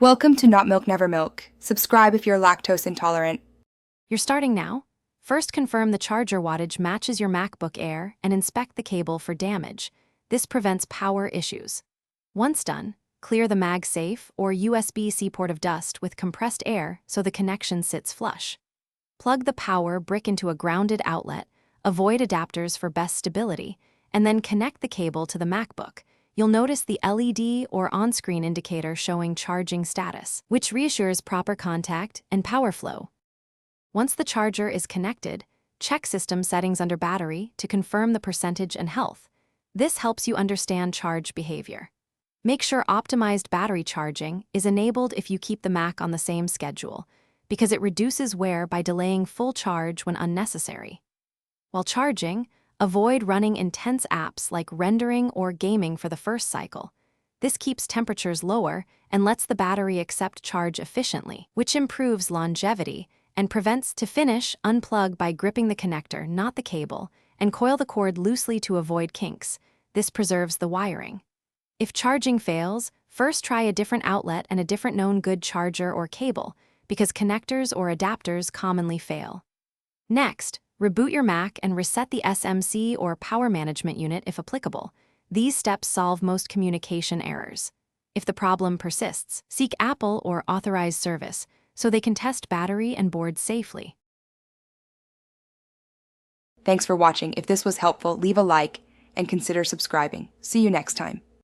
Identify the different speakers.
Speaker 1: Welcome to Not Milk Never Milk. Subscribe if you're lactose intolerant.
Speaker 2: You're starting now? First, confirm the charger wattage matches your MacBook Air and inspect the cable for damage. This prevents power issues. Once done, clear the MagSafe or USB-C port of dust with compressed air so the connection sits flush. Plug the power brick into a grounded outlet, avoid adapters for best stability, and then connect the cable to the MacBook. You'll notice the LED or on-screen indicator showing charging status, which reassures proper contact and power flow. Once the charger is connected, check system settings under battery to confirm the percentage and health. This helps you understand charge behavior. Make sure optimized battery charging is enabled if you keep the Mac on the same schedule, because it reduces wear by delaying full charge when unnecessary. While charging, avoid running intense apps like rendering or gaming for the first cycle. This keeps temperatures lower and lets the battery accept charge efficiently, which improves longevity and prevents to finish. Unplug by gripping the connector, not the cable, and coil the cord loosely to avoid kinks. This preserves the wiring. If charging fails, first try a different outlet and a different known good charger or cable, because connectors or adapters commonly fail. Next, reboot your Mac and reset the SMC or power management unit if applicable. These steps solve most communication errors. If the problem persists, seek Apple or authorized service so they can test battery and board safely.
Speaker 1: Thanks for watching. If this was helpful, leave a like and consider subscribing. See you next time.